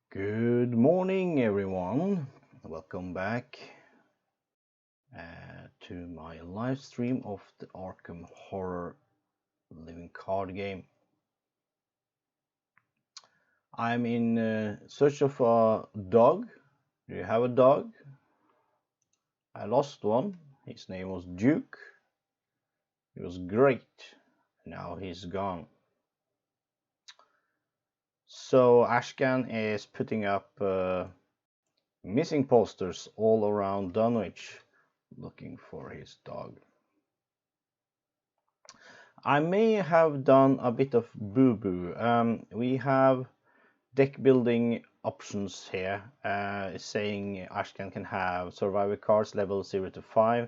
Good morning, everyone. Welcome back to my live stream of the Arkham Horror Living Card Game. I'm in search of a dog. Do you have a dog? I lost one. His name was Duke. He was great. Now he's gone. So Ashcan is putting up missing posters all around Dunwich looking for his dog. I may have done a bit of boo-boo. We have deck building options here, saying Ashcan can have survivor cards level 0 to 5,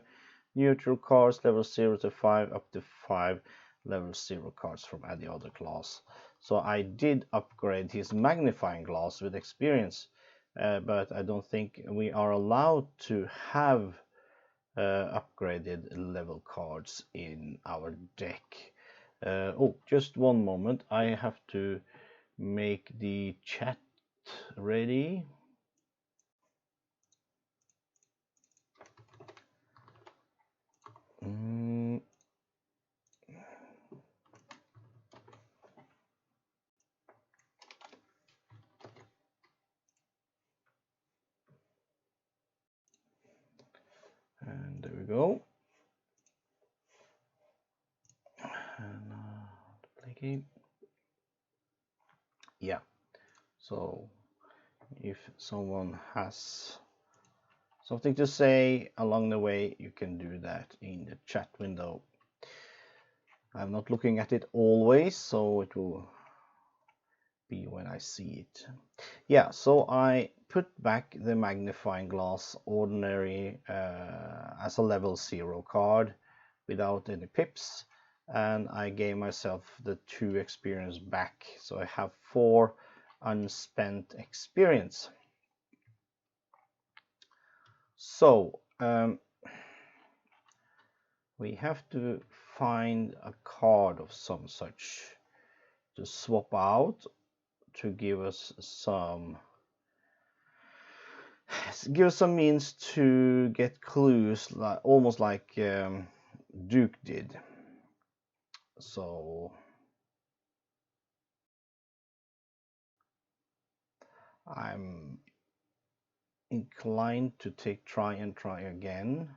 neutral cards level 0 to 5, up to 5 level 0 cards from any other class. So I did upgrade his magnifying glass with experience, but I don't think we are allowed to have upgraded level cards in our deck. Oh, just one moment. I have to make the chat ready. And there we go. And play game. Yeah. So if someone has something to say along the way, you can do that in the chat window. I'm not looking at it always, so it will be when I see it. Yeah, so I put back the magnifying glass ordinary as a level 0 card without any pips, and I gave myself the 2 experience back, so I have 4 unspent experience. So we have to find a card of some such to swap out to give us some means to get clues, almost like Duke did. So I'm inclined to take try again.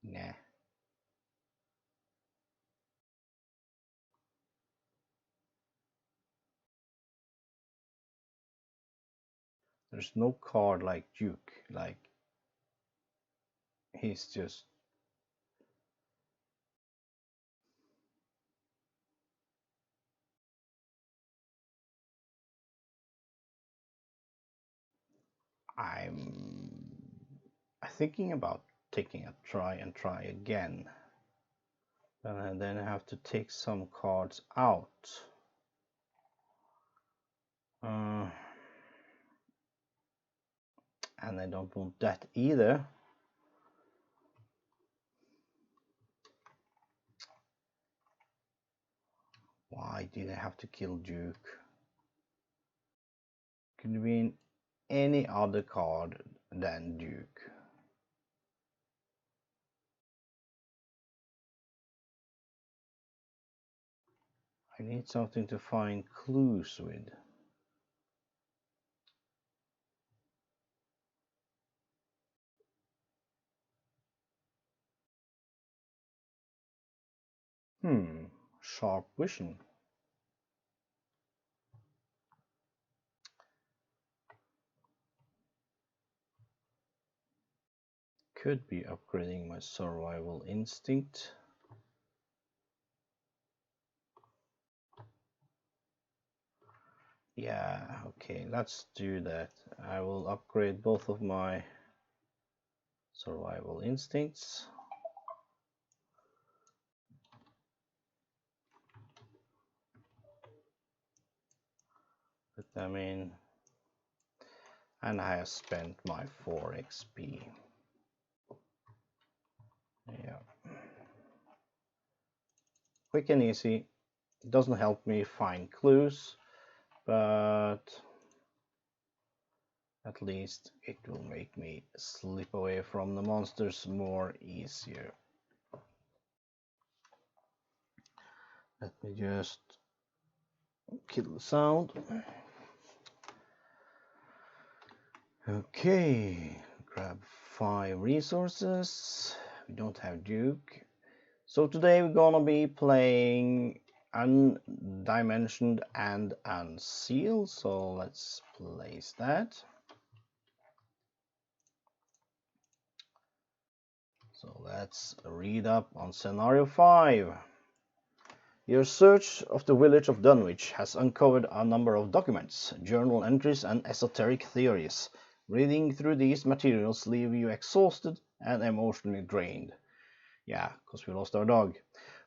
Nah. There's no card like Duke. Like, he's just... I'm thinking about taking a try again. And then I have to take some cards out. And I don't want that either. Why did I have to kill Duke? Could have been any other card than Duke. I need something to find clues with. Sharp vision. Could be upgrading my survival instinct. Yeah, okay, let's do that. I will upgrade both of my survival instincts. I mean, and I have spent my 4 XP. Yeah. Quick and easy. It doesn't help me find clues, but at least it will make me slip away from the monsters more easier. Let me just kill the sound. Okay, grab 5 resources. We don't have Duke. So today we're gonna be playing Undimensioned and Unsealed. So let's place that. So let's read up on scenario 5. Your search of the village of Dunwich has uncovered a number of documents, journal entries and esoteric theories. Reading through these materials leave you exhausted and emotionally drained. Yeah, because we lost our dog.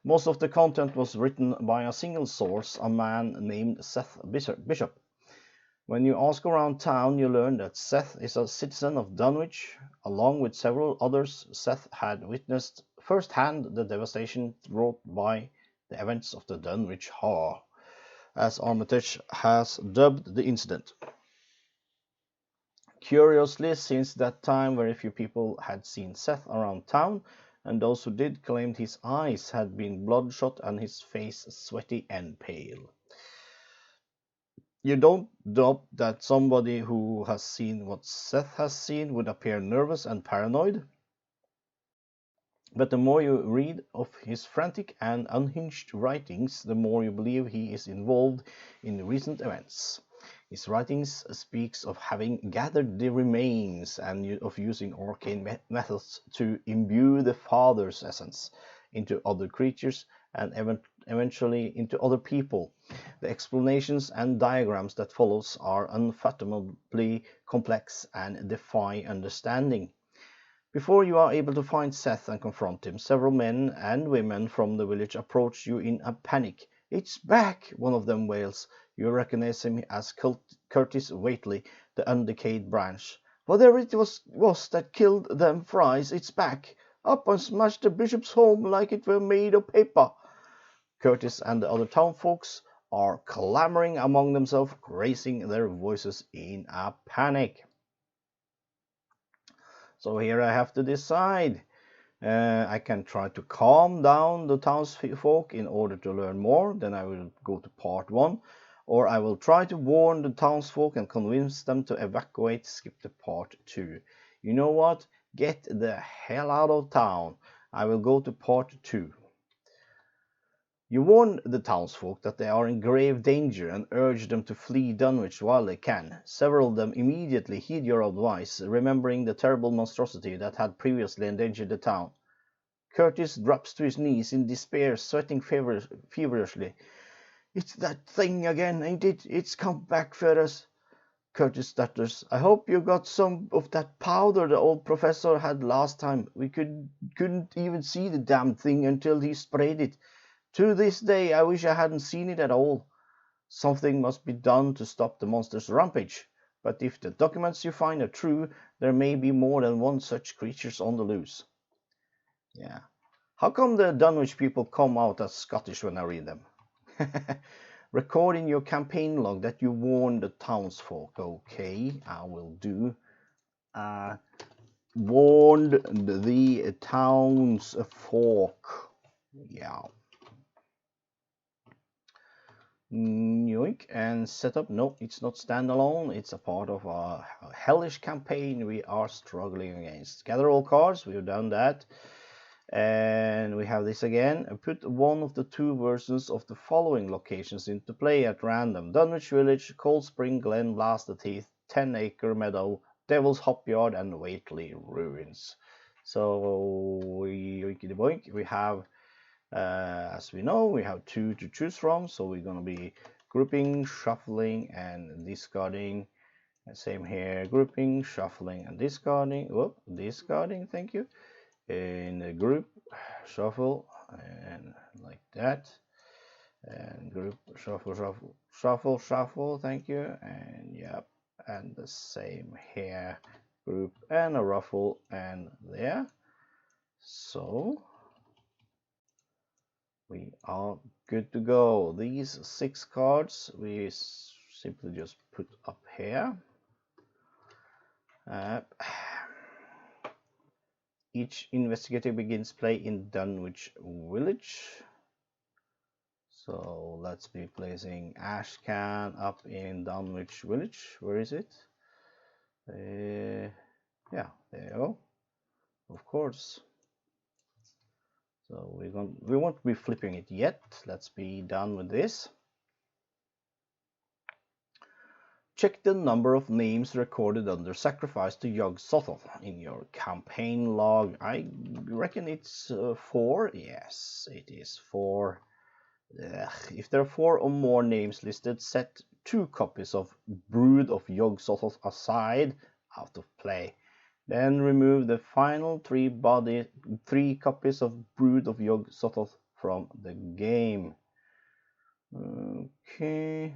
Most of the content was written by a single source, a man named Seth Bishop. When you ask around town, you learn that Seth is a citizen of Dunwich. Along with several others, Seth had witnessed firsthand the devastation wrought by the events of the Dunwich Horror, as Armitage has dubbed the incident. Curiously, since that time very few people had seen Seth around town, and those who did claimed his eyes had been bloodshot and his face sweaty and pale. You don't doubt that somebody who has seen what Seth has seen would appear nervous and paranoid, but the more you read of his frantic and unhinged writings, the more you believe he is involved in recent events. His writings speaks of having gathered the remains and of using arcane methods to imbue the Father's essence into other creatures and eventually into other people. The explanations and diagrams that follows are unfathomably complex and defy understanding. Before you are able to find Seth and confront him, several men and women from the village approach you in a panic. "It's back!" one of them wails. You recognize him as Curtis Waitley, the undecayed branch. "Whatever it was that killed them fries, it's back! Up and smashed the bishop's home like it were made of paper!" Curtis and the other townfolks are clamoring among themselves, raising their voices in a panic. So here I have to decide. I can try to calm down the townsfolk in order to learn more, then I will go to part 1. Or I will try to warn the townsfolk and convince them to evacuate, skip to part 2. You know what? Get the hell out of town. I will go to part 2. You warn the townsfolk that they are in grave danger and urge them to flee Dunwich while they can. Several of them immediately heed your advice, remembering the terrible monstrosity that had previously endangered the town. Curtis drops to his knees in despair, sweating feverishly. "It's that thing again, ain't it? It's come back for us." Curtis stutters. "I hope you got some of that powder the old professor had last time. We couldn't even see the damn thing until he sprayed it. To this day, I wish I hadn't seen it at all. Something must be done to stop the monster's rampage. But if the documents you find are true, there may be more than one such creatures on the loose." Yeah. How come the Dunwich people come out as Scottish when I read them? Record in your campaign log that you warned the townsfolk. Okay, I will do. Warned the townsfolk. Yeah. Yoink, and setup. No, it's not standalone. It's a part of a hellish campaign we are struggling against. Gather all cards. We've done that. And we have this again. Put one of the 2 versions of the following locations into play at random: Dunwich Village, Cold Spring Glen, Blasted Heath, 10 Acre Meadow, Devil's Hop Yard, and Waitley Ruins. So yoinkity boink, we have, as we know, we have 2 to choose from. So we're going to be grouping, shuffling, and discarding. Same here, grouping, shuffling, and discarding. Whoop, discarding, thank you. In the group, shuffle, and like that. And group, shuffle, shuffle, shuffle, shuffle, thank you. And yep, and the same here, group and a ruffle and there. So we are good to go. These 6 cards we simply just put up here. Each investigator begins play in Dunwich village. So let's be placing Ashcan up in Dunwich village. Where is it? Yeah, there you go. Of course. So we won't be flipping it yet. Let's be done with this. Check the number of names recorded under sacrifice to Yog-Sothoth in your campaign log. I reckon it's 4. Yes, it is 4. If there are 4 or more names listed, set 2 copies of Brood of Yog-Sothoth aside out of play. Then remove the final 3 copies of Brood of Yog-Sothoth from the game. Okay.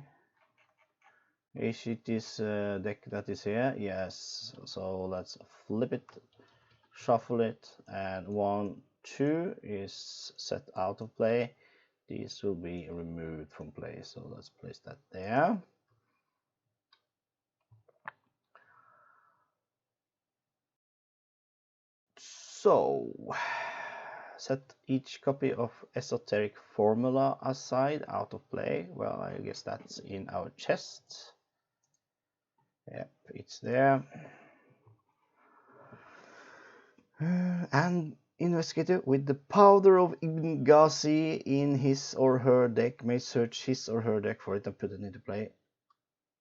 Is it this deck that is here? Yes. So let's flip it, shuffle it, and 1, 2 is set out of play. These will be removed from play. So let's place that there. So set each copy of Esoteric Formula aside out of play. Well, I guess that's in our chest. Yep, it's there. And investigator with the Powder of Ibn Ghazi in his or her deck may search his or her deck for it and put it into play.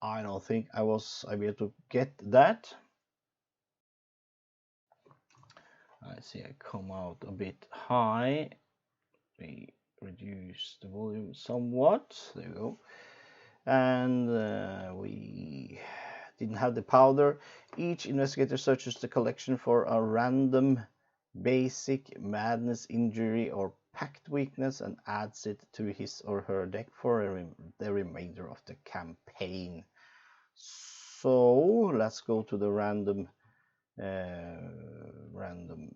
I don't think I was able to get that. I see I come out a bit high. We reduce the volume somewhat. There we go. And we didn't have the powder. Each investigator searches the collection for a random basic madness, injury, or pact weakness and adds it to his or her deck for the remainder of the campaign. So let's go to the random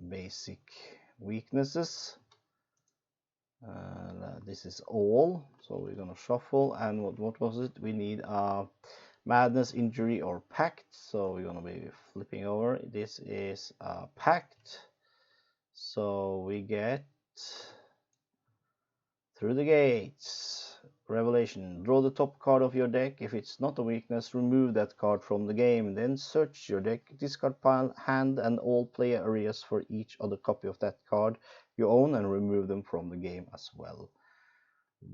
basic weaknesses. This is all, so we're gonna shuffle. And what was it? We need a madness, injury, or pact. So we're gonna be flipping over. This is a pact. So we get through the gates. Revelation. Draw the top card of your deck. If it's not a weakness, remove that card from the game. Then search your deck, discard pile, hand, and all player areas for each other copy of that card you own and remove them from the game as well.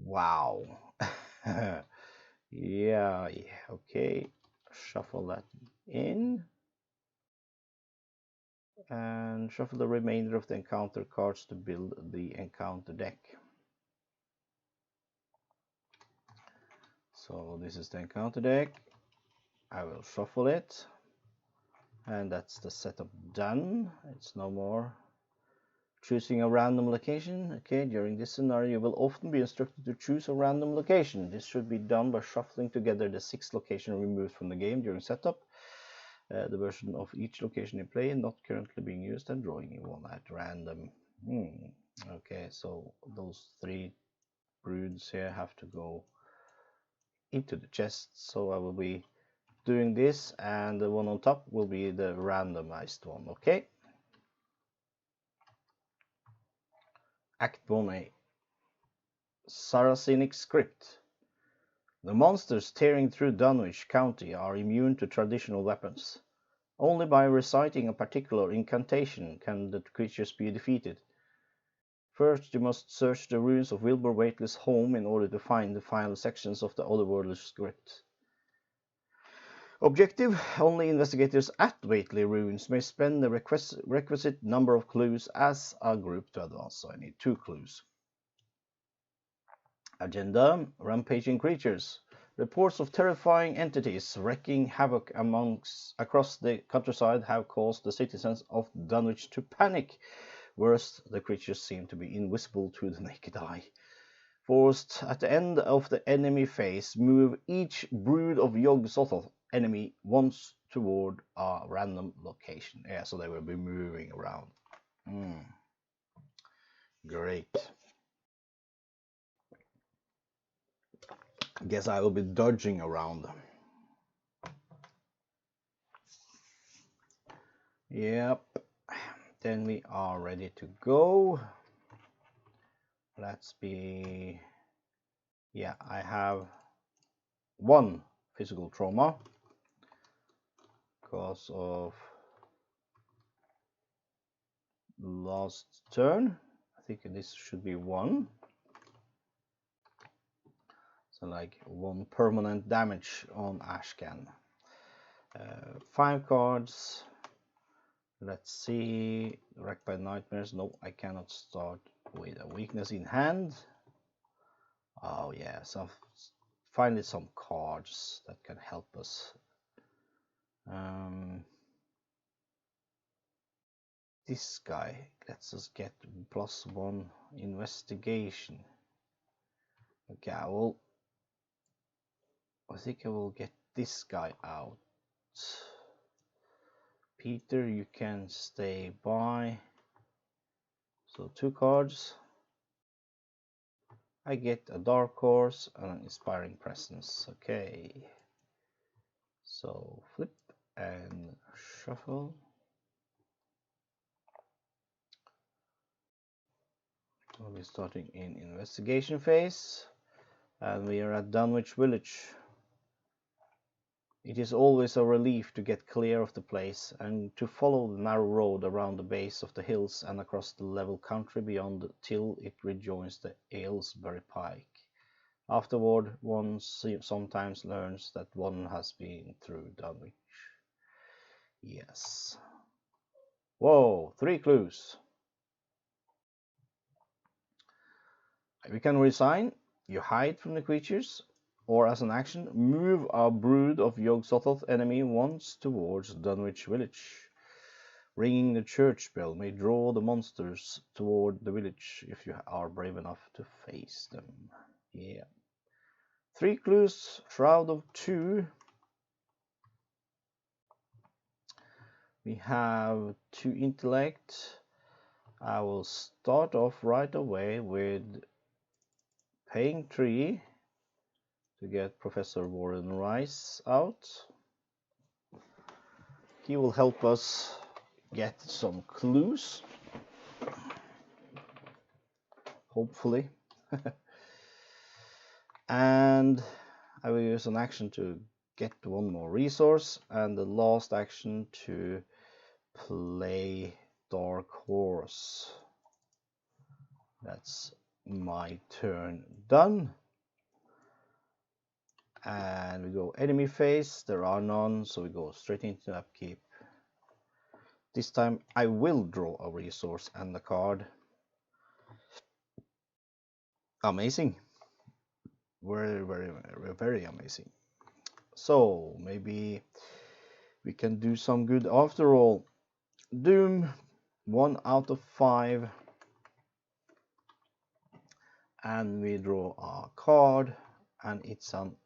Wow. Yeah, okay. Shuffle that in. And shuffle the remainder of the encounter cards to build the encounter deck. So this is the encounter deck. I will shuffle it. And that's the setup done. It's no more choosing a random location. Okay, during this scenario you will often be instructed to choose a random location. This should be done by shuffling together the 6 locations removed from the game during setup. The version of each location in play not currently being used and drawing one at random. Okay, so those 3 broods here have to go into the chest. So I will be doing this, and the one on top will be the randomized one. Okay. Act 1A. Saracenic script. The monsters tearing through Dunwich County are immune to traditional weapons. Only by reciting a particular incantation can the creatures be defeated. First, you must search the ruins of Wilbur Whately's home in order to find the final sections of the otherworldly script. Objective: only investigators at Whately ruins may spend the requisite number of clues as a group to advance. So I need 2 clues. Agenda: rampaging creatures. Reports of terrifying entities wreaking havoc across the countryside have caused the citizens of Dunwich to panic. Worst, the creatures seem to be invisible to the naked eye. Forced at the end of the enemy phase, move each brood of Yog-Sothoth enemy once toward a random location. Yeah, so they will be moving around. Great. Guess I will be dodging around. Yep. Then we are ready to go. Let's be... Yeah, I have 1 physical trauma because of last turn. I think this should be 1. So like 1 permanent damage on Ashcan. 5 cards. Let's see. Wrecked by Nightmares. No, I cannot start with a weakness in hand. Oh yeah, so finally some cards that can help us. This guy lets us get +1 investigation. Okay, I think I will get this guy out. Peter, you can stay by. So 2 cards. I get a Dark Horse and an Inspiring Presence. Okay. So flip and shuffle. We'll be starting in investigation phase. And we are at Dunwich village. It is always a relief to get clear of the place and to follow the narrow road around the base of the hills and across the level country beyond till it rejoins the Aylesbury Pike. Afterward, one sometimes learns that one has been through Dunwich. Yes. Whoa, 3 clues. We can resign, you hide from the creatures, or as an action, move a brood of Yog-Sothoth enemy once towards Dunwich village. Ringing the church bell may draw the monsters toward the village if you are brave enough to face them. Yeah. 3 clues, Shroud of 2. We have 2 intellect. I will start off right away with paying 3 to get Professor Warren Rice out. He will help us get some clues, hopefully. And I will use an action to get 1 more resource, and the last action to play Dark Horse. That's my turn done. And we go enemy phase. There are none, so we go straight into upkeep. This time I will draw a resource and a card. Amazing. Very, very, very amazing. So maybe we can do some good after all. Doom, 1 out of 5. And we draw a card, and it's an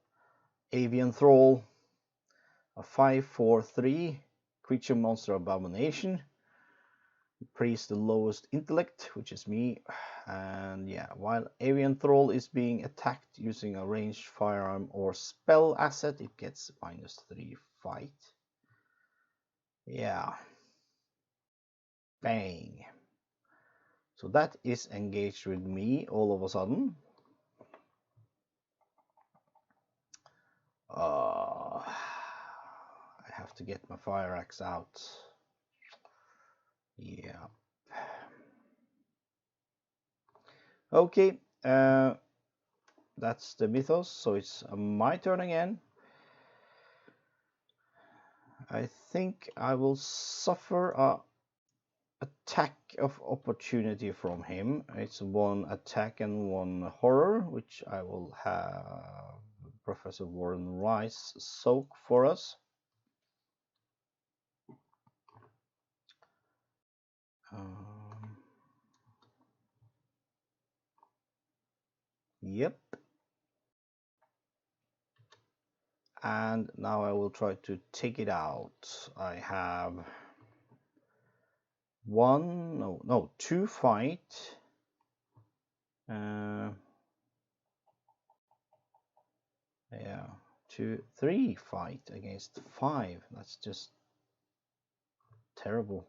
Avian Thrall, a 5/4/3 creature monster abomination. It plays the lowest intellect, which is me, and yeah, while Avian Thrall is being attacked using a ranged firearm or spell asset, it gets -3 fight. Yeah. Bang. So that is engaged with me all of a sudden. I have to get my fire axe out. Yeah. Okay, that's the mythos, so it's my turn again. I think I will suffer a attack of opportunity from him. It's 1 attack and 1 horror, which I will have Professor Warren Rice soak for us. Yep. And now I will try to take it out. I have two fight. Yeah, 3 fight against 5. That's just terrible.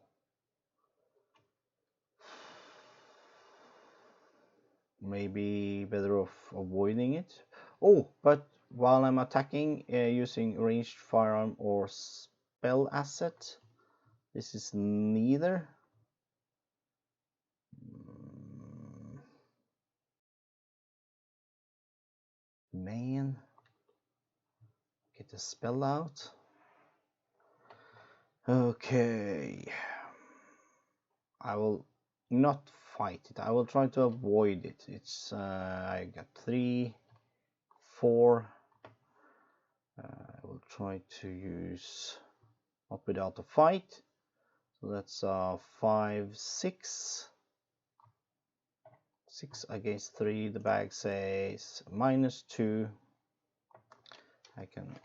Maybe better off avoiding it. Oh, but while I'm attacking using ranged firearm or spell asset, this is neither. Man, get the spell out. Okay, I will not fight it. I will try to avoid it. It's I got 3, 4. I will try to use up without a fight. So that's 5, 6. 6 against 3. The bag says -2. I can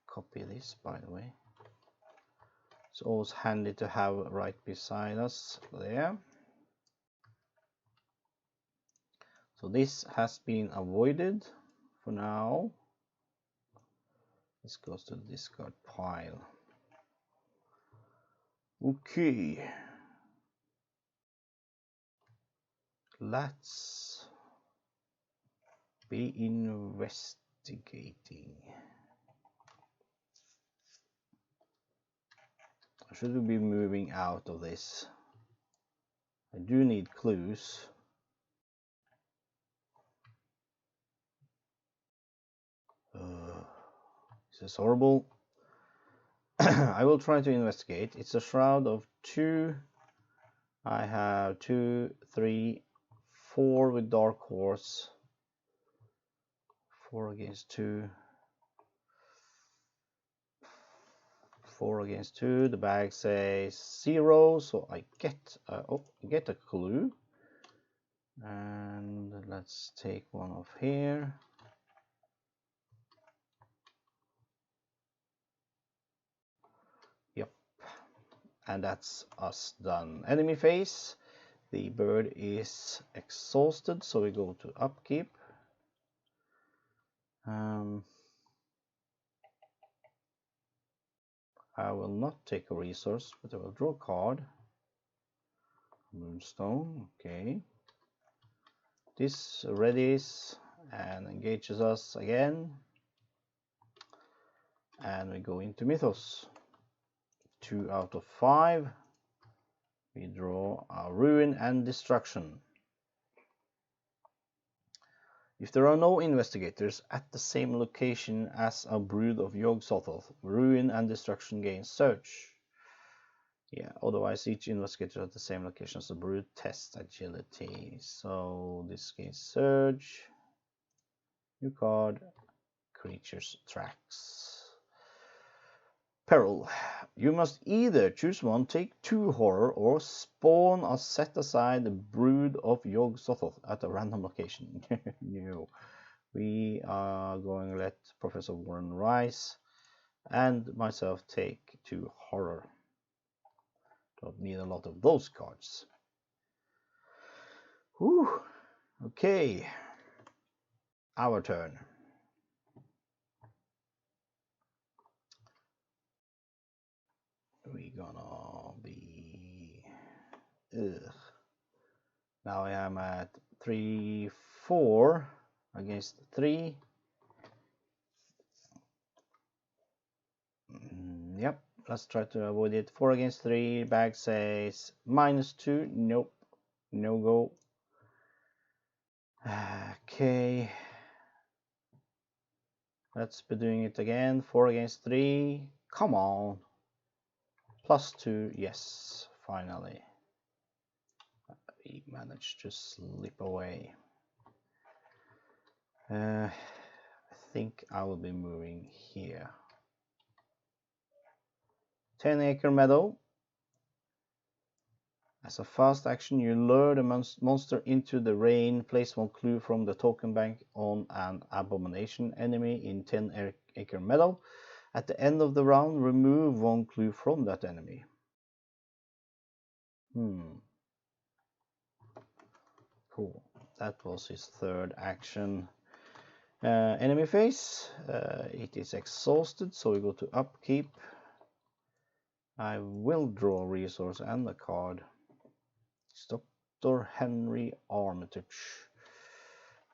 copy this, by the way. It's always handy to have right beside us there. So this has been avoided for now. This goes to the discard pile. Okay. Let's be investigating. Should we be moving out of this? I do need clues. This is horrible. I will try to investigate. It's a shroud of 2. I have 2, 3, 4 with dark horse. 4 against 2. 4 against 2. The bag says 0, so I get a clue. And let's take one off here. Yep, and that's us done. Enemy phase. The bird is exhausted, so we go to upkeep. I will not take a resource, but I will draw a card. Moonstone, okay. This readies and engages us again. And we go into Mythos. 2 out of 5. We draw a Ruin and Destruction. If there are no investigators at the same location as a brood of Yog-Sothoth, Ruin and Destruction gains Search. Yeah, otherwise each investigator at the same location as the brood tests agility. So this gains Surge. New card. Creatures tracks. Peril. You must either choose one, take 2 horror, or spawn or set aside the brood of Yog-Sothoth at a random location. No. We are going to let Professor Warren Rice and myself take 2 horror. Don't need a lot of those cards. Whew. Okay. Our turn. We're gonna be now I am at 3, 4 against 3. Yep, let's try to avoid it. 4 against 3. Bag says -2. Nope, no go. Okay, let's be doing it again. 4 against 3. Come on. +2, yes, finally. We managed to slip away. I think I will be moving here. 10-acre meadow. As a fast action, you lure the monster into the rain. Place 1 clue from the token bank on an abomination enemy in 10 acre meadow. At the end of the round, remove 1 clue from that enemy. Cool. That was his third action. Enemy phase. It is exhausted, so we go to upkeep. I will draw a resource and a card. It's Dr. Henry Armitage.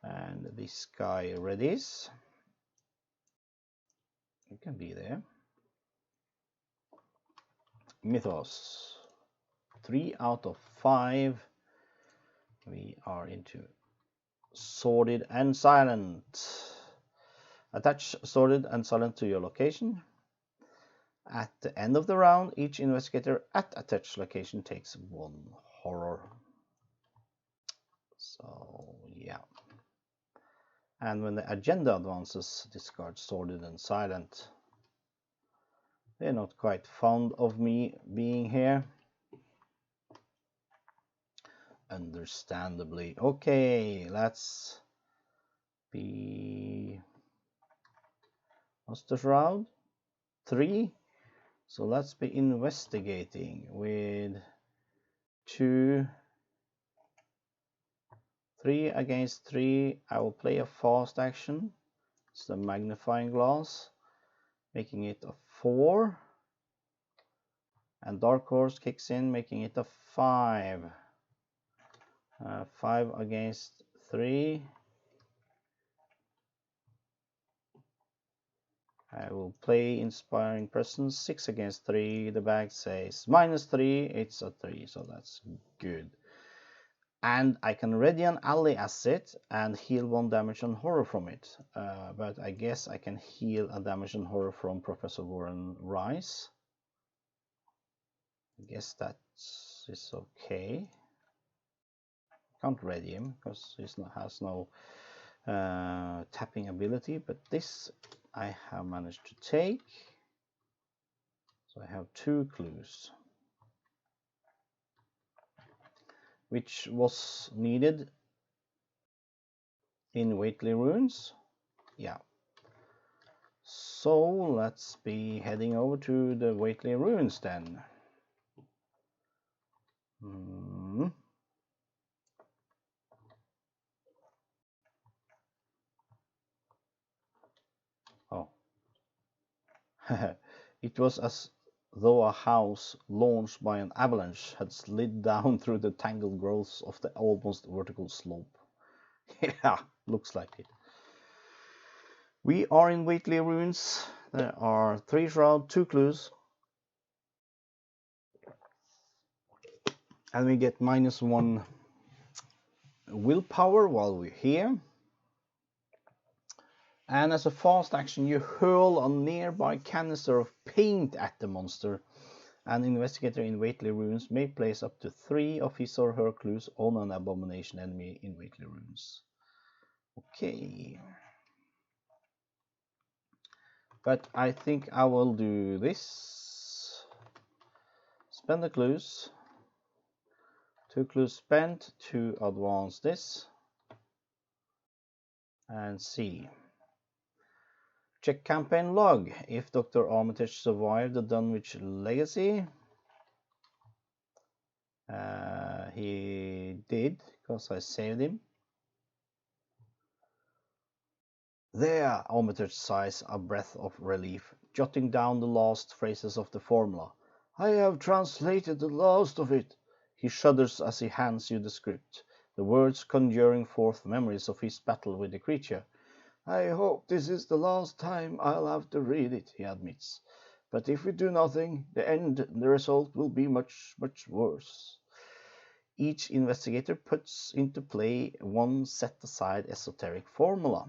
And this guy readies. You can be there. Mythos. 3 out of 5. We are into Sordid and Silent. Attach Sordid and Silent to your location. At the end of the round, each investigator at attached location takes 1 horror. So, yeah. And when the agenda advances, discard Sordid and Silent. They're not quite fond of me being here. Understandably. Okay, let's be Monsters round 3. So let's be investigating with 2, 3 against 3. I will play a fast action. It's the magnifying glass, making it a 4. And Dark Horse kicks in, making it a 5. 5 against 3. I will play Inspiring Presence. 6 against 3. The bag says -3. It's a 3, so that's good. And I can ready an ally asset and heal 1 damage and horror from it. But I guess I can heal a damage and horror from Professor Warren Rice. I guess that is okay. Can't ready him because he has no tapping ability, but this I have managed to take. So I have 2 clues, which was needed in Waitley Ruins. Yeah. So let's be heading over to the Waitley Ruins then. Oh. It was as though a house launched by an avalanche had slid down through the tangled growths of the almost vertical slope. Yeah, looks like it. We are in Waitley Ruins. There are 3 shrouds, 2 clues. And we get -1 willpower while we're here. And as a fast action, you hurl a nearby canister of paint at the monster. An investigator in Waitley Ruins may place up to 3 of his or her clues on an abomination enemy in Waitley Ruins. Okay. But I think I will do this. Spend the clues. 2 clues spent to advance this. And see. Check campaign log. If Dr. Armitage survived the Dunwich legacy. He did, because I saved him. There, Armitage sighs a breath of relief, jotting down the last phrases of the formula. I have translated the last of it. He shudders as he hands you the script, the words conjuring forth memories of his battle with the creature. I hope this is the last time I'll have to read it, he admits. But if we do nothing, the result will be much, much worse. Each investigator puts into play 1 set-aside esoteric formula.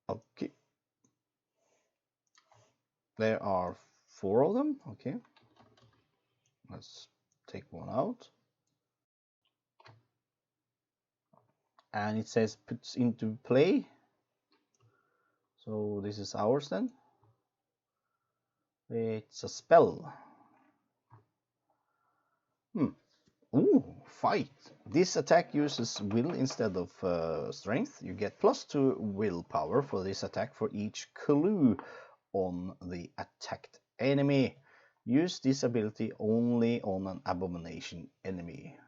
Okay. There are 4 of them. Okay. Let's take 1 out. And it says puts into play. So this is ours then. It's a spell. Ooh, fight. This attack uses will instead of strength. You get +2 willpower for this attack for each clue on the attacked enemy. Use this ability only on an abomination enemy.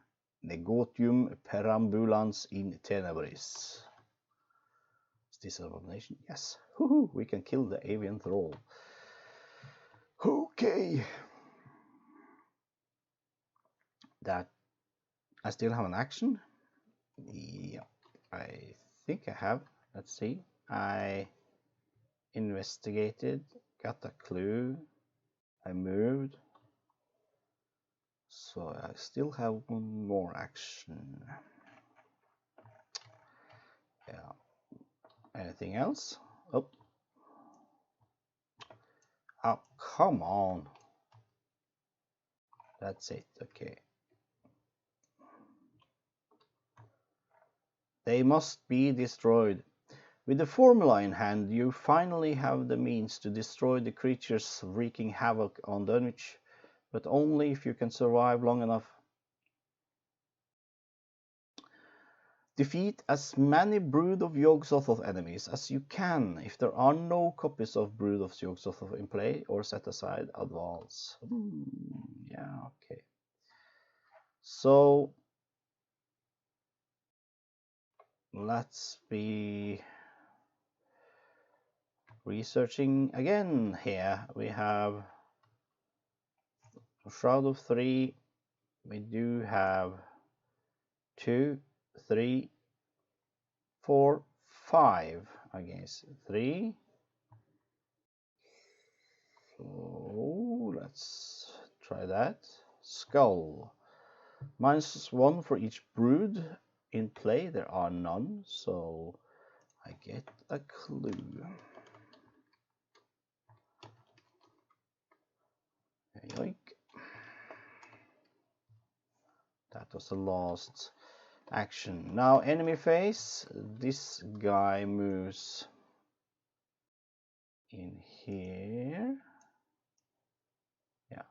Negotium perambulans in tenebris. Is this an abomination? Yes. Woohoo, we can kill the avian thrall. Okay. That I still have an action. Yeah, I think I have. Let's see. I investigated, got a clue, I moved. So I still have one more action. Yeah. Anything else? Oh. Oh, come on. That's it. Okay. They must be destroyed. With the formula in hand, you finally have the means to destroy the creatures wreaking havoc on Dunwich, but only if you can survive long enough. Defeat as many Brood of Yog-Sothoth enemies as you can. If there are no copies of Brood of Yog-Sothoth in play, or set aside, advance. Yeah, okay. So let's be researching again here. We have Shroud of 3. We do have 2, 3, 4, 5 against 3. So let's try that. Skull. -1 for each brood in play. There are none, so I get a clue. Yoink. That was the last action. Now enemy phase. This guy moves in here. Yeah.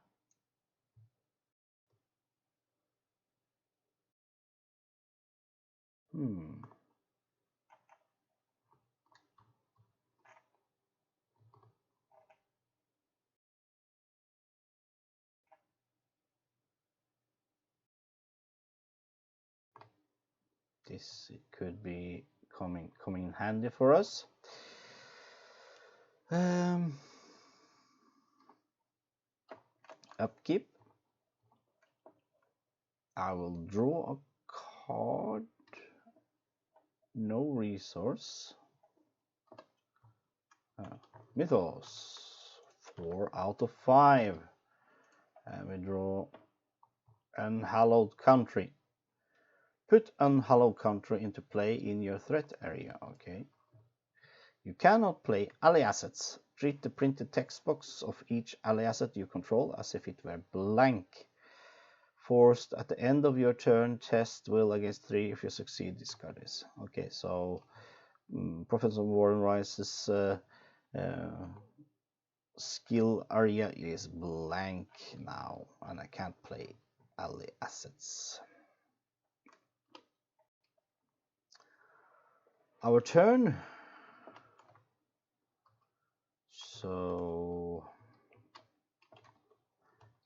This could be coming in handy for us. Upkeep. I will draw a card. No resource. Mythos. 4 out of 5. And we draw Unhallowed Country. Put Unhallowed Country into play in your threat area. Okay. You cannot play ally assets. Treat the printed text box of each ally asset you control as if it were blank. Forced at the end of your turn, test will against 3. If you succeed, discard this. Okay, so Prophets of War and Rise's skill area is blank now, and I can't play ally assets. Our turn. So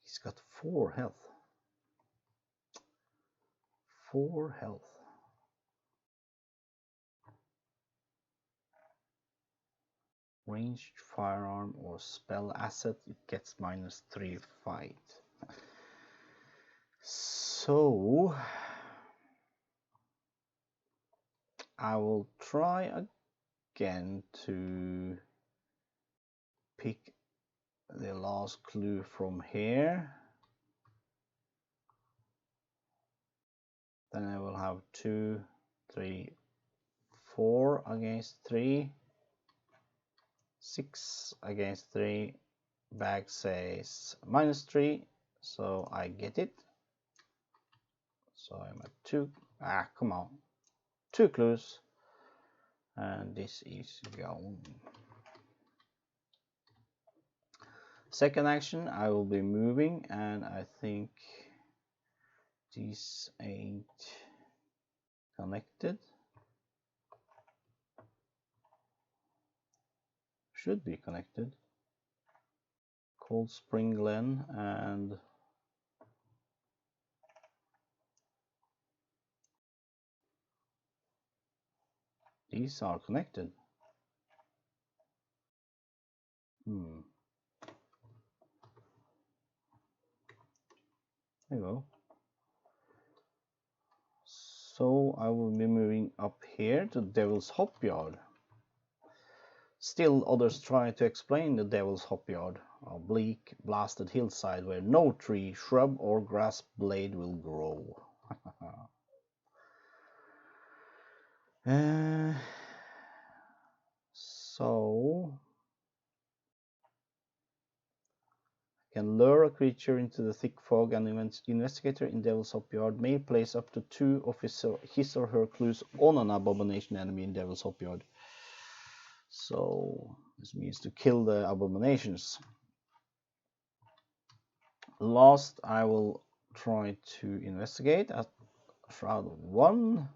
he's got 4 health. 4 health. Ranged firearm or spell asset, it gets -3 fight. So I will try again to pick the last clue from here. Then I will have 2, 3, 4 against 3, 6 against 3. Bag says -3, so I get it. So I'm at 2. Come on. 2 clues. And this is gone. Second action, I will be moving, and I think These ain't connected. Should be connected. Cold Spring Glen and these are connected. There you go. So I will be moving up here to Devil's Hop Yard. Still others try to explain the Devil's Hop Yard, a bleak, blasted hillside where no tree, shrub or grass blade will grow. So can lure a creature into the thick fog, and investigator in Devil's Hop Yard may place up to 2 of his or her clues on an abomination enemy in Devil's Hop Yard. So this means to kill the abominations. Last, I will try to investigate at Shroud of 1.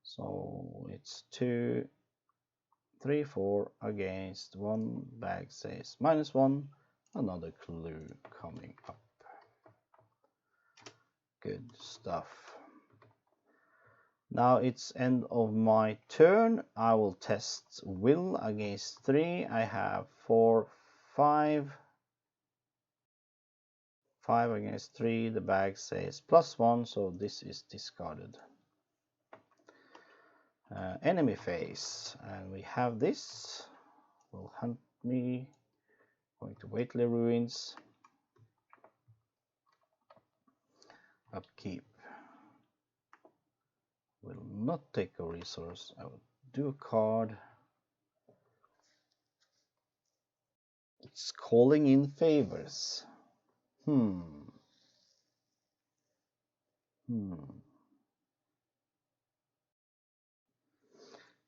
So it's 2, 3, 4 against 1. Bag says -1. Another clue coming up. Good stuff. Now it's end of my turn. I will test will against 3. I have 4, 5. 5 against 3. The bag says +1, so this is discarded. Enemy phase, and we have this. Will hunt me. Going to Waitley Ruins. Upkeep. Will not take a resource. I will do a card. It's calling in favors.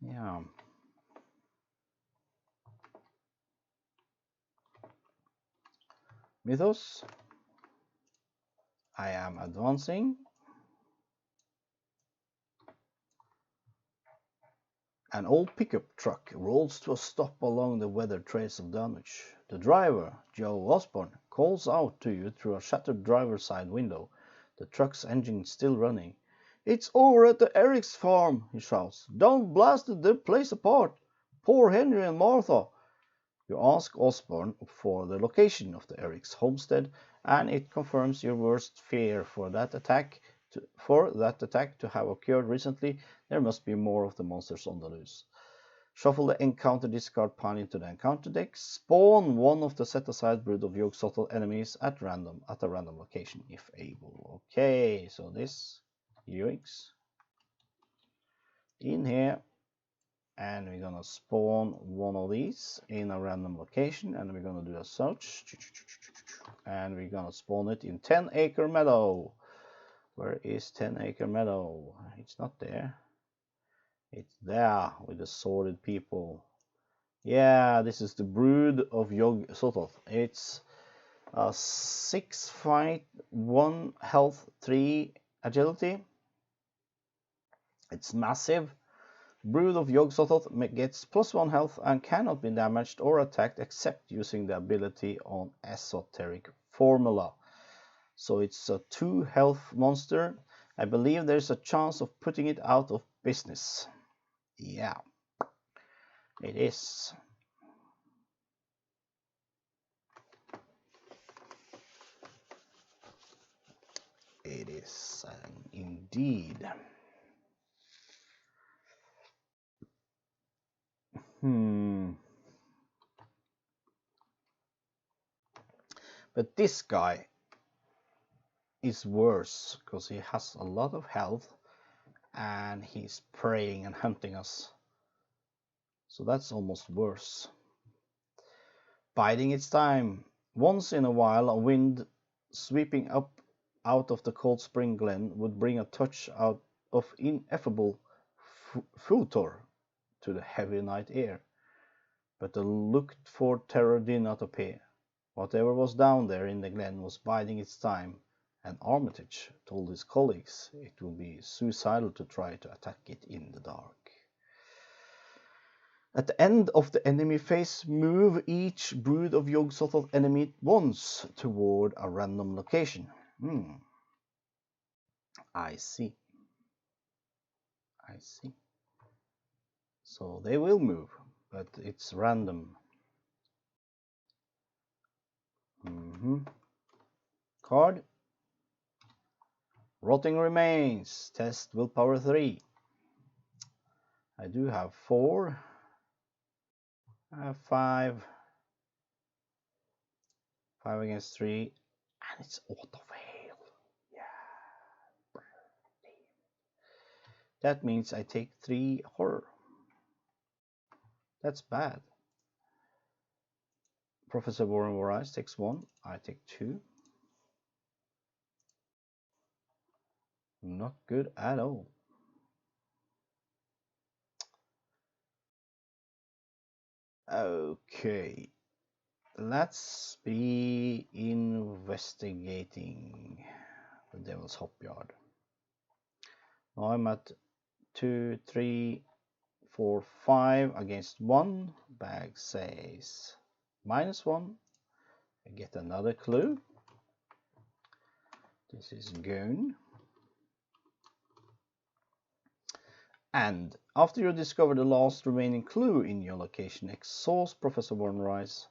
Yeah. Mythos. I am advancing. An old pickup truck rolls to a stop along the weathered trails of Dunwich. The driver, Joe Osborne, calls out to you through a shattered driver's side window, the truck's engine still running. "It's over at the Eric's farm," he shouts. "Don't blast the place apart. Poor Henry and Martha." You ask Osborne for the location of the Eric's homestead, and it confirms your worst fear for that attack to have occurred recently. There must be more of the monsters on the loose. Shuffle the encounter discard pile into the encounter deck. Spawn one of the set-aside brood of Yogg-Sothoth enemies at a random location if able. Okay, so this yoinks in here, and we're gonna spawn one of these in a random location, and we're gonna do a search, and we're gonna spawn it in 10 Acre Meadow. Where is 10 Acre Meadow? It's not there. It's there with the sworded people. Yeah, this is the brood of Yogg-Sothoth. It's a 6 fight, 1 health, 3 agility. It's massive. Brood of Yogg-Sothoth gets +1 health and cannot be damaged or attacked except using the ability on Esoteric Formula. So it's a 2 health monster. I believe there's a chance of putting it out of business. Yeah, it is. It is indeed. But this guy is worse because he has a lot of health and he's preying and hunting us. So that's almost worse. Biding its time. Once in a while, a wind sweeping up out of the Cold Spring Glen would bring a touch out of ineffable footor to the heavy night air. But the looked-for terror did not appear. Whatever was down there in the glen was biding its time, and Armitage told his colleagues it would be suicidal to try to attack it in the dark. At the end of the enemy phase, move each brood of Yogg-Sothoth enemy once toward a random location. I see. So they will move, but it's random. Card. Rotting Remains. Test willpower 3. I do have 4. I have 5. 5 against 3. And it's auto fail. Yeah. That means I take 3 horror. That's bad. Professor Warren Warrise takes 1. I take 2. Not good at all. Okay. Let's be investigating the Devil's Hopyard. Now I'm at 2, 3, 4, 5 against 1. Bag says -1. I get another clue. This is gone. And after you discover the last remaining clue in your location, exhaust Professor Warren Rice.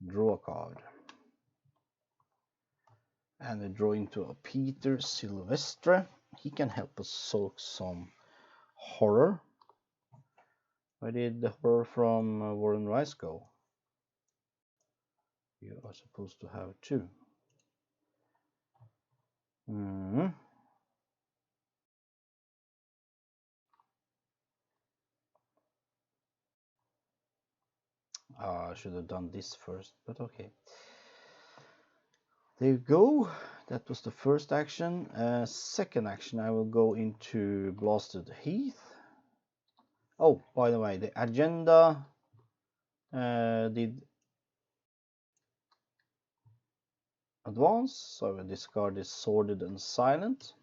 Draw a card. And I draw into a Peter Silvestre. He can help us soak some horror. Where did the horror from Warren Rice go? You are supposed to have 2. I should have done this first, but okay. There you go. That was the first action. Second action, I will go into Blasted Heath. Oh, by the way, the agenda did advance, so I will discard this Sordid and Silent.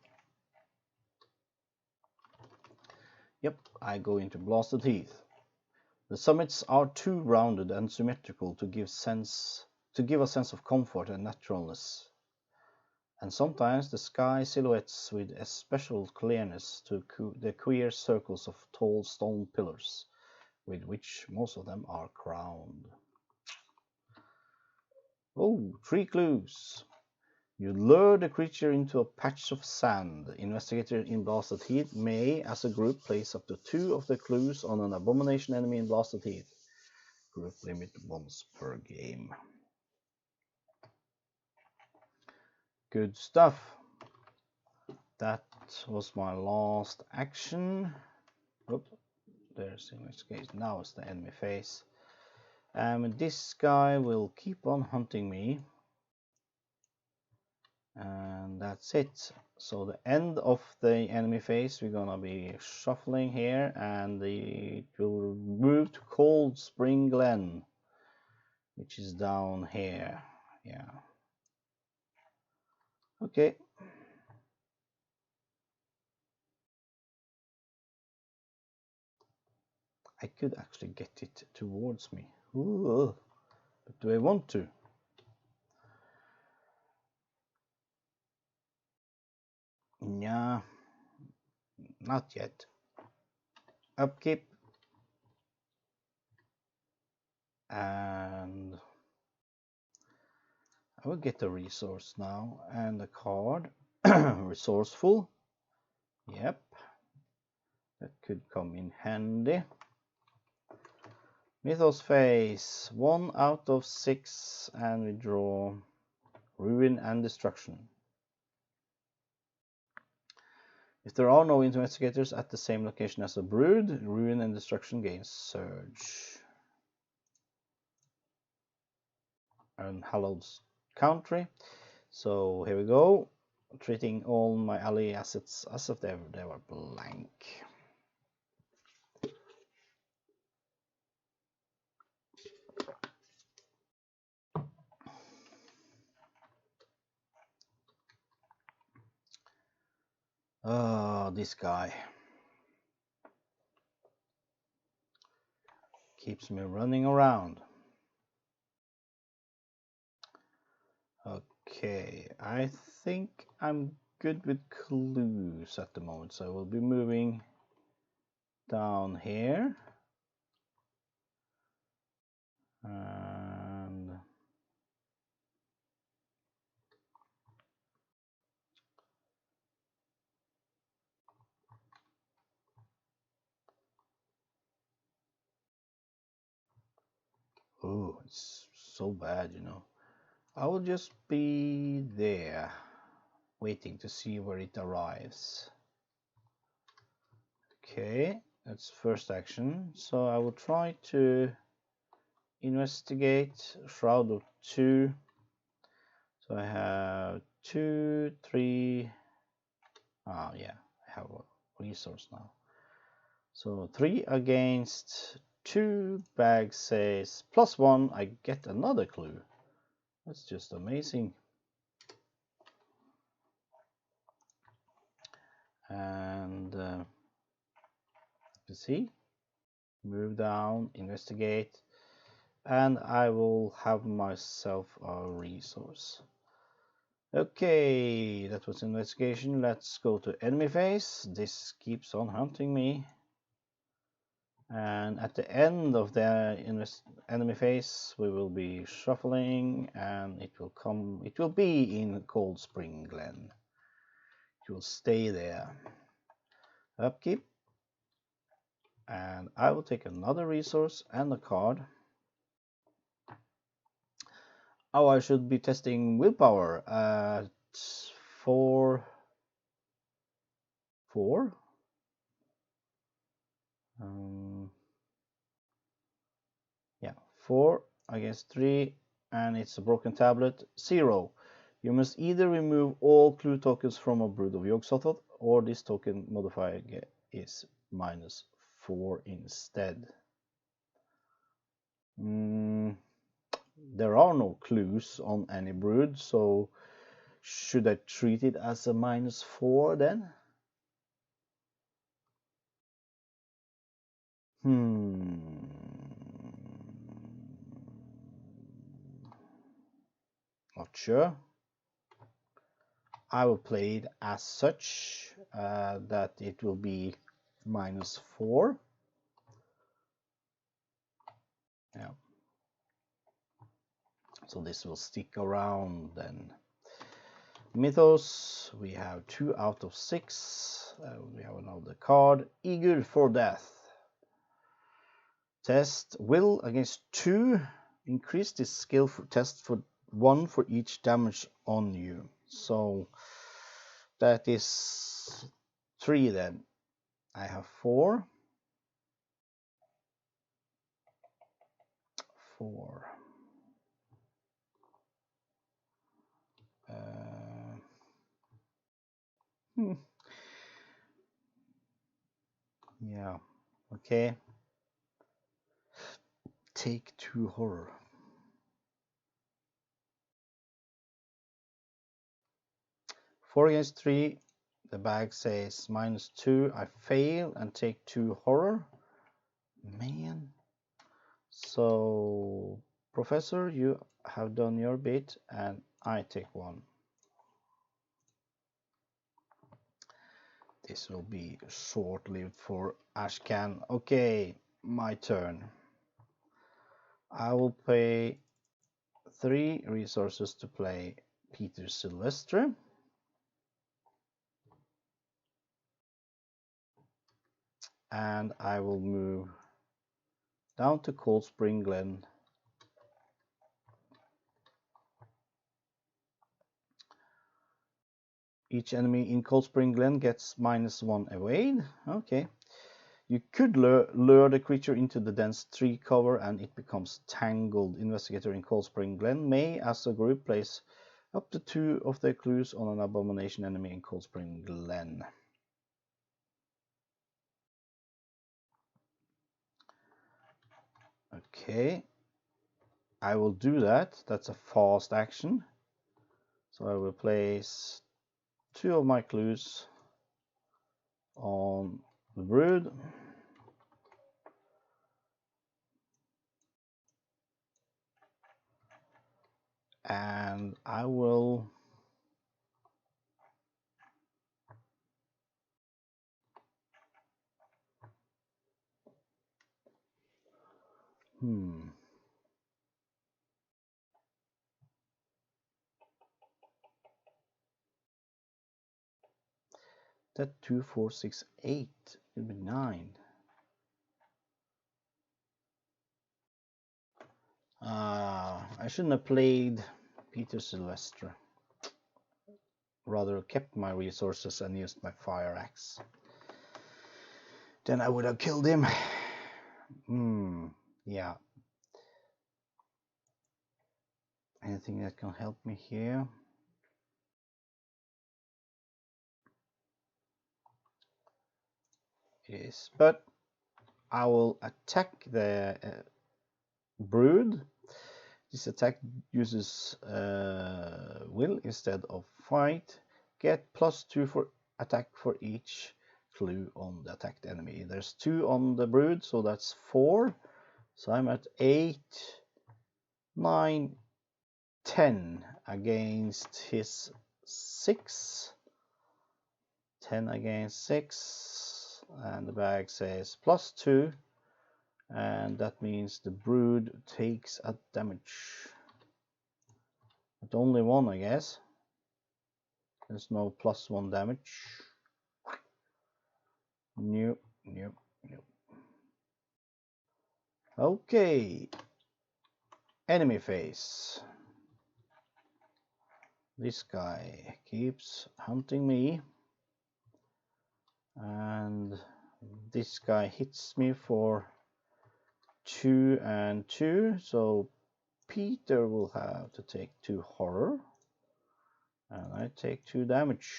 Yep, I go into Blasted Heath. The summits are too rounded and symmetrical to give a sense of comfort and naturalness, and sometimes the sky silhouettes with a special clearness to the queer circles of tall stone pillars, with which most of them are crowned. Oh, 3 clues. You lure the creature into a patch of sand. Investigator in Blasted Heath may, as a group, place up to 2 of the clues on an abomination enemy in Blasted Heath. Group limit once per game. Good stuff. That was my last action. Oop, there's in which case now it's the enemy phase. This guy will keep on hunting me. And that's it. So the end of the enemy phase, we're gonna be shuffling here, and it will move to Cold Spring Glen, which is down here. Yeah. Okay. I could actually get it towards me. Ooh, but do I want to? Yeah, not yet. Upkeep. And I will get a resource now and a card. Resourceful. Yep. That could come in handy. Mythos phase. 1 out of 6, and we draw Ruin and Destruction. If there are no investigators at the same location as a brood, Ruin and Destruction gains Surge. Unhallowed Country. So here we go. Treating all my ally assets as if they were blank. Oh, this guy keeps me running around. Okay, I think I'm good with clues at the moment, so I will be moving down here. And oh, it's so bad, you know. I will just be there, waiting to see where it arrives. Okay, that's first action. So I will try to investigate Shroud of 2. So I have 2, 3. Ah, yeah, I have a resource now. So 3 against 2. Bag says +1. I get another clue. That's just amazing. And you see, move down, investigate, and I will have myself a resource. Okay, that was investigation. Let's go to enemy phase. This keeps on hunting me. And at the end of the enemy phase, we will be shuffling, and it will be in Cold Spring Glen. It will stay there. Upkeep. And I will take another resource and a card. Oh, I should be testing willpower at 4. Yeah, 4 against 3, and it's a broken tablet. 0. You must either remove all clue tokens from a Brood of Yogg-Sothoth, or this token modifier is -4 instead. There are no clues on any brood, so should I treat it as a -4 then? Not sure. I will play it as such, that it will be -4. Yeah. So this will stick around then. Mythos, we have 2 out of 6. We have another card, Eager for Death. Test will against 2. Increase this skill for test for 1 for each damage on you. So that is 3 then. I have 4. 4. Yeah, okay. Take 2 horror. Four against 3. The bag says -2. I fail and take 2 horror. Man. So, Professor, you have done your bit, and I take 1. This will be short-lived for Ashcan. Okay, my turn. I will pay 3 resources to play Peter Sylvester. And I will move down to Cold Spring Glen. Each enemy in Cold Spring Glen gets -1 evade. Okay. You could lure the creature into the dense tree cover and it becomes tangled. Investigator in Cold Spring Glen may, as a group, place up to 2 of their clues on an abomination enemy in Cold Spring Glen. Okay. I will do that. That's a fast action. So I will place 2 of my clues on the brood. And I will that 2, 4, 6, 8 will be 9. I shouldn't have played Peter Sylvester. Rather kept my resources and used my fire axe. Then I would have killed him. Yeah. Anything that can help me here? It is, but I will attack the brood. This attack uses will instead of fight. Get +2 for attack for each clue on the attacked enemy. There's 2 on the brood, so that's 4. So I'm at 8, 9, 10 against his 6. 10 against 6, and the bag says +2, and that means the brood takes a damage. But only 1, I guess. There's no +1 damage. Nope. Okay. Enemy phase. This guy keeps hunting me. And this guy hits me for 2 and 2. So Peter will have to take 2 horror. And I take 2 damage.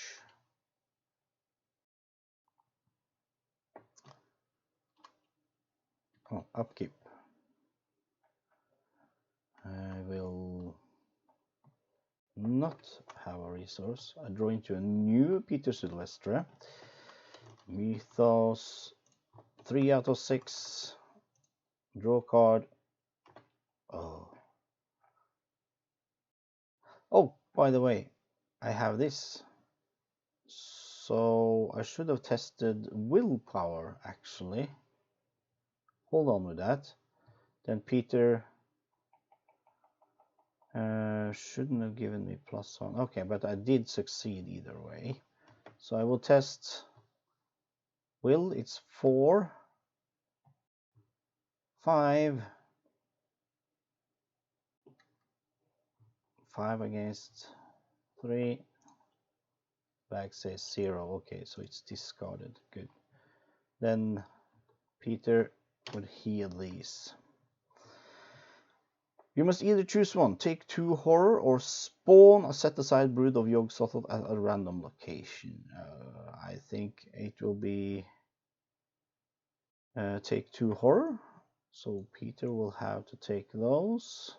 Oh, upkeep. I will not have a resource. I draw into a new Peter Sylvester. Mythos 3 out of 6. Draw card. Oh, by the way, I have this. So I should have tested willpower actually. Hold on with that. Then Peter shouldn't have given me +1. Okay, but I did succeed either way. So I will test will. It's 4, 5, 5 against 3. Bag says 0. Okay, so it's discarded. Good. Then Peter would heal these. You must either choose one, take 2 horror, or spawn a set-aside brood of Yog-Sothoth at a random location. I think it will be take 2 horror, so Peter will have to take those.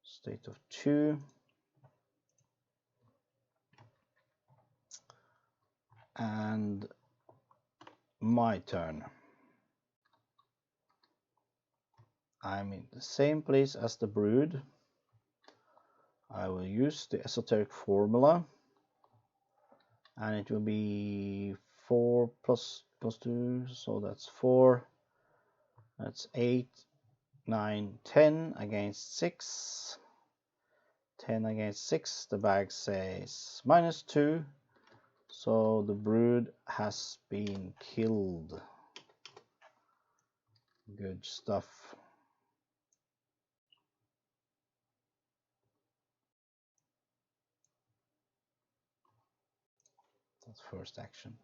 State of 2. And my turn. I'm in the same place as the brood. I will use the esoteric formula, and it will be 4 plus 2, so that's 4. That's 8, 9, 10 against 6. 10 against 6. The bag says -2, so the brood has been killed. Good stuff. That's first action.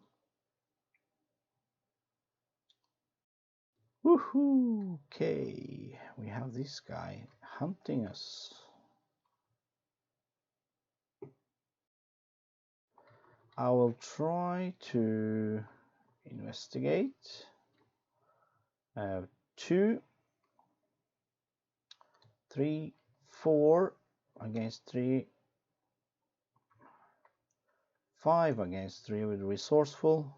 Woohoo! Okay, we have this guy hunting us. I will try to investigate. I have 2, 3, 4 against 3, 5 against 3 with resourceful.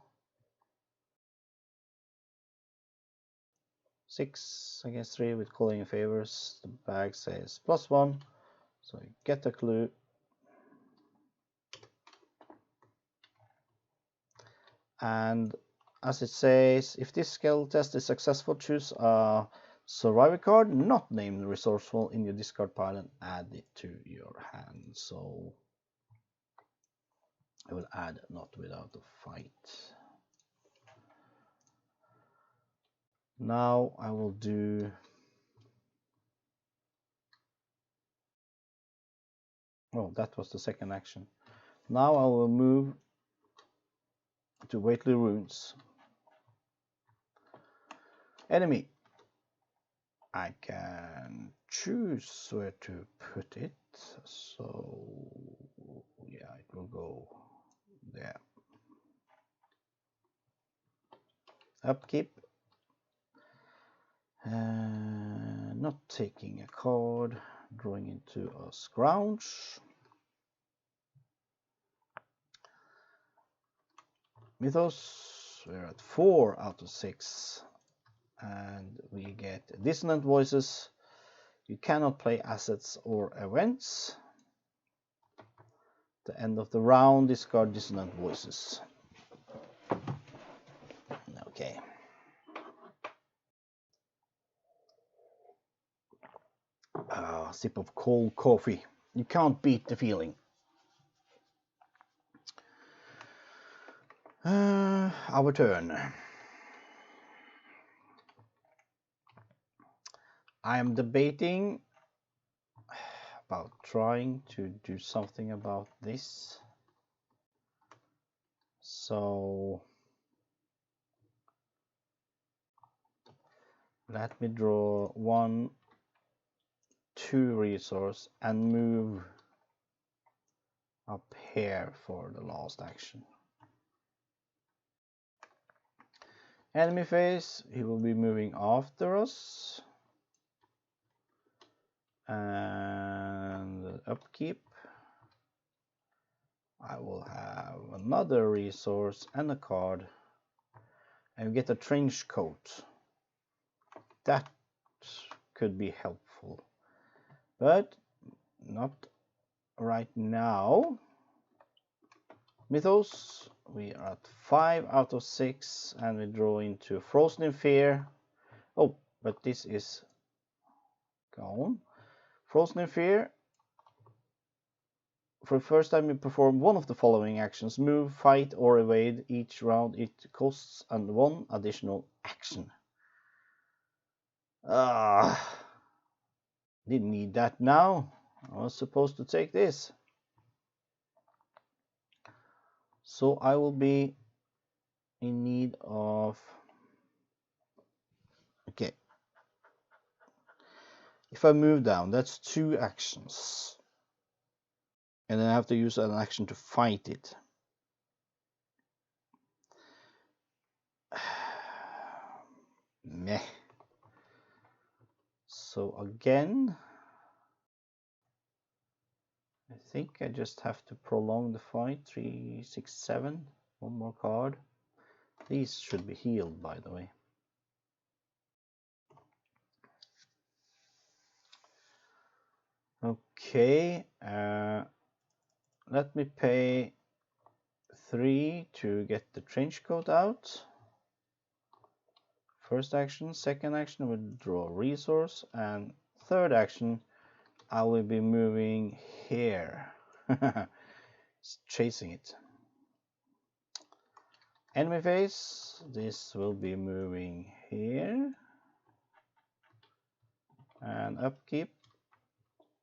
6 against 3 with calling in favors. The bag says +1, so you get a clue. And as it says, if this skill test is successful, choose a survivor card not named resourceful in your discard pile and add it to your hand. So I will add not without a fight. Now I will do that was the second action. Now I will move to Weightless Runes. Enemy. I can choose where to put it. So yeah, it will go there. Upkeep. Not taking a card, drawing into a scrounge. Mythos, we're at 4 out of 6, and we get dissonant voices. You cannot play assets or events. At the end of the round, discard dissonant voices. Okay. Sip of cold coffee. You can't beat the feeling. Our turn. I am debating about trying to do something about this. So let me draw 1, 2 resource and move up here for the last action. Enemy phase, he will be moving after us. And upkeep, I will have another resource and a card, and we get a trench coat. That could be helpful, but not right now. Mythos, we are at 5 out of 6, and we draw into Frozen in Fear. Oh, but this is gone. Frozen in Fear. For the first time you perform one of the following actions: move, fight, or evade. Each round it costs and 1 additional action. Didn't need that now. I was supposed to take this. So I will be in need of... Okay. If I move down, that's 2 actions. And then I have to use an action to fight it. Meh. So again, I think I just have to prolong the fight. 3, 6, 7. 1 more card. These should be healed, by the way. Okay. Let me pay 3 to get the trench coat out. First action. Second action, withdraw resource. And third action, I will be moving here. It's chasing it. Enemy phase, this will be moving here. And upkeep,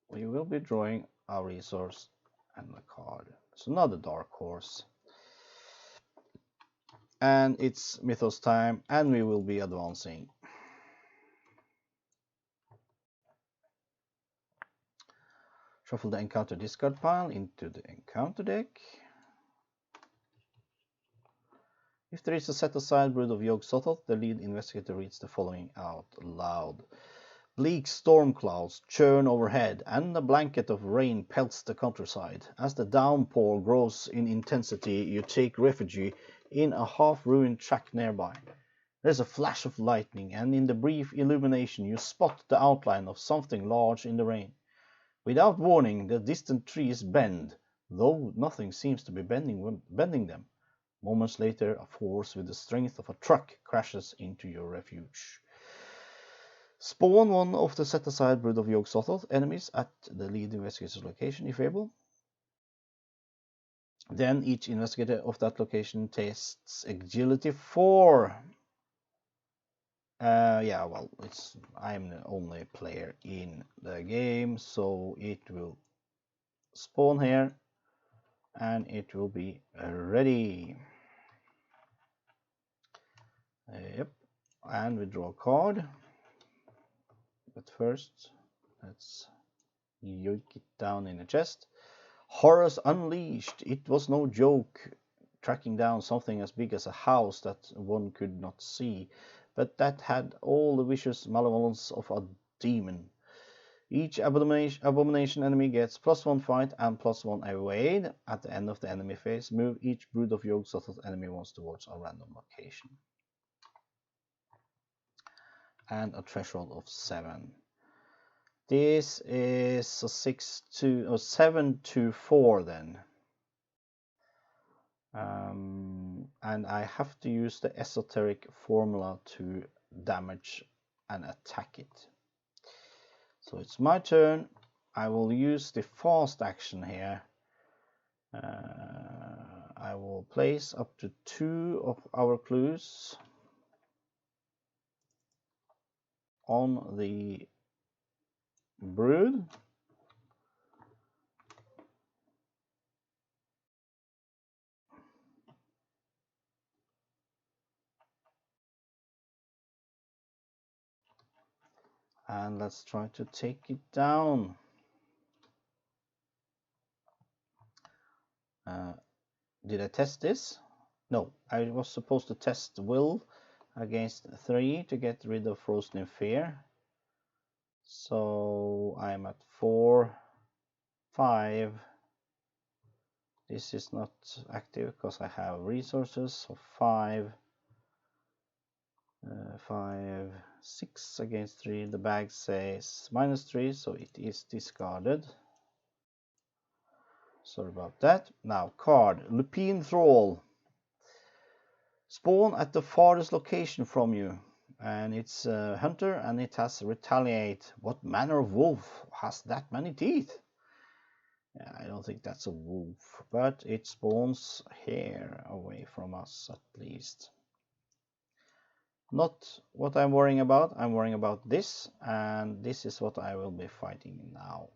we will be drawing our resource and a card. It's another dark horse. And it's Mythos time, and we will be advancing. Shuffle the encounter discard pile into the encounter deck. If there is a set aside Brood of Yog Sothoth, the lead investigator reads the following out loud. Bleak storm clouds churn overhead, and a blanket of rain pelts the countryside. As the downpour grows in intensity, you take refuge in a half-ruined shack nearby. There's a flash of lightning, and in the brief illumination you spot the outline of something large in the rain. Without warning, the distant trees bend, though nothing seems to be bending them. Moments later, a force with the strength of a truck crashes into your refuge. Spawn one of the set-aside Brood of Yog-Sothoth enemies at the lead investigator's location if able. Then each investigator of that location tests agility 4. Yeah, well, I'm the only player in the game, so it will spawn here and it will be ready. Yep, and we draw a card. But first, let's yoink it down in the chest. Horrors unleashed. It was no joke tracking down something as big as a house that one could not see, but that had all the vicious malevolence of a demon. Each abomination enemy gets +1 fight and +1 evade. At the end of the enemy phase, move each Brood of Yog-Sothoth enemy once towards a random location. And a threshold of 7. This is a 7 to 4 then. And I have to use the esoteric formula to damage and attack it. So it's my turn. I will use the fast action here. I will place up to 2 of our clues on the Brood. And let's try to take it down. Did I test this? No, I was supposed to test will against 3 to get rid of Frozen in Fear. So I'm at 4, 5. This is not active because I have resources of 5, 5, 6 against 3. The bag says -3, so it is discarded. Sorry about that. Now, card Lupine Thrall. Spawn at the farthest location from you, and it's a hunter, and it has retaliate. What manner of wolf has that many teeth? Yeah, I don't think that's a wolf, but it spawns here away from us at least. Not what I'm worrying about. I'm worrying about this, and this is what I will be fighting now.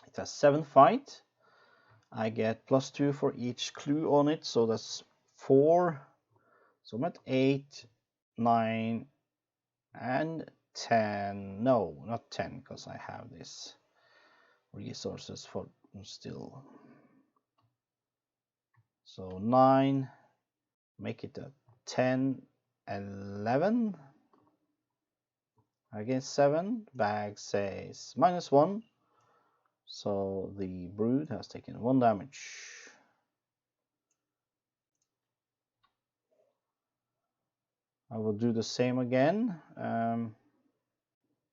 It has 7 fight. I get +2 for each clue on it, so that's 4. So I'm at 8, 9, and 10. No, not 10, because I have this resources for still. So 9, make it a 10, 11 against 7. Bag says -1. So the Brood has taken 1 damage. I will do the same again.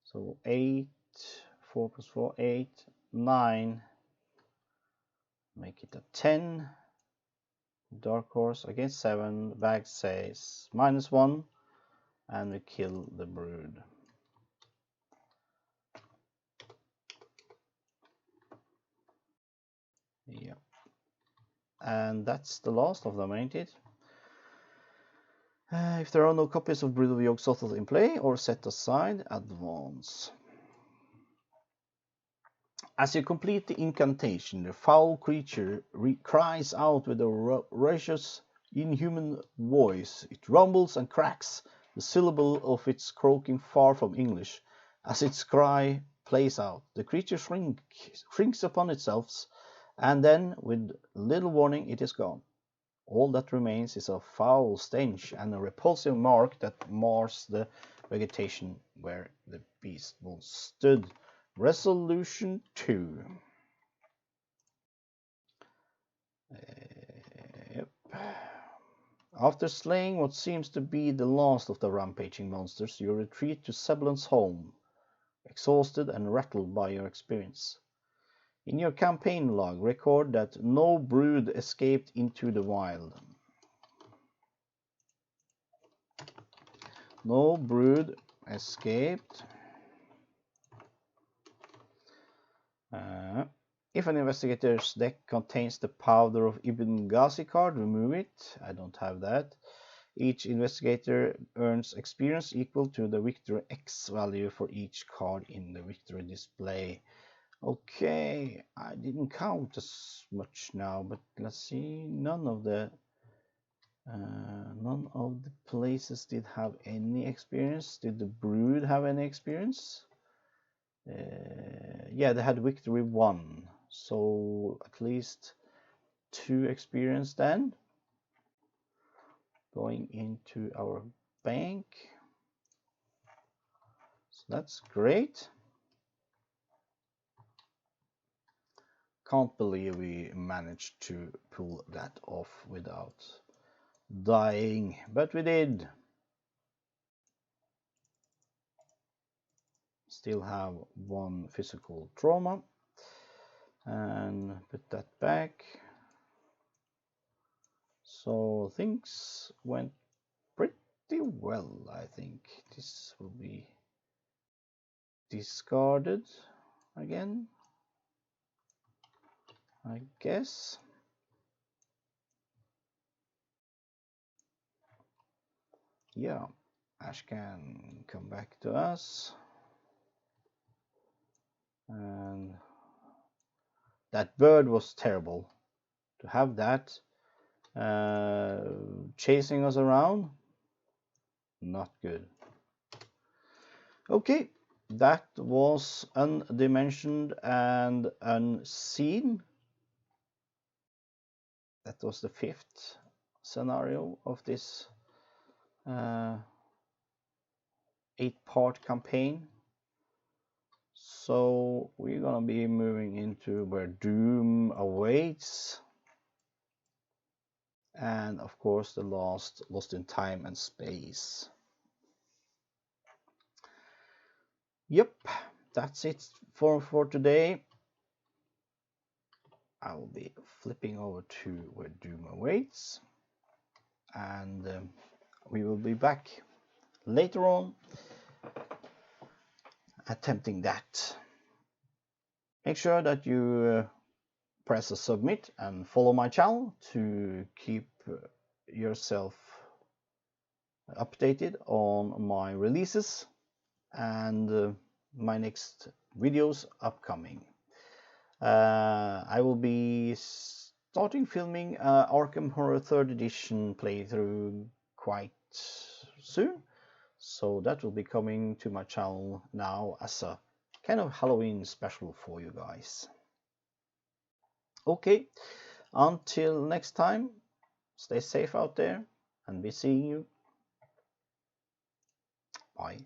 So 8, 4 + 4, 8, 9. Make it a 10. Dark Horse against 7. Bag says -1. And we kill the Brood. Yeah. And that's the last of them, ain't it? If there are no copies of Brood of Yog-Sothoth in play or set aside, advance. As you complete the incantation, the foul creature cries out with a raucous, inhuman voice. It rumbles and cracks, the syllable of its croaking far from English. As its cry plays out, the creature shrinks upon itself, and then, with little warning, it is gone. All that remains is a foul stench and a repulsive mark that mars the vegetation where the beast once stood. Resolution 2. Yep. After slaying what seems to be the last of the rampaging monsters, you retreat to Sebulon's home, exhausted and rattled by your experience. In your campaign log, record that no brood escaped into the wild. No brood escaped. If an investigator's deck contains the Powder of Ibn Ghazi card, remove it. I don't have that. Each investigator earns experience equal to the victory X value for each card in the victory display. Okay, I didn't count as much now, but let's see. None of the places did have any experience. Did the brood have any experience? Yeah, they had victory 1, so at least 2 experience then. Going into our bank, so that's great. Can't believe we managed to pull that off without dying, but we did. Still have 1 physical trauma, and put that back. So things went pretty well. I think this will be discarded again, I guess. Yeah, Ashcan come back to us, and that bird was terrible. To have that chasing us around, not good. Okay, that was Undimensioned and Unseen. That was the 5th scenario of this 8-part campaign. So we're gonna be moving into where doom awaits, and of course the last Lost in Time and Space. Yep, that's it for today. I will be flipping over to where doom awaits, and we will be back later on attempting that. Make sure that you press a submit and follow my channel to keep yourself updated on my releases and my next videos upcoming. I will be starting filming Arkham Horror 3rd Edition playthrough quite soon, so that will be coming to my channel now as a kind of Halloween special for you guys. Okay, until next time, stay safe out there and be seeing you. Bye.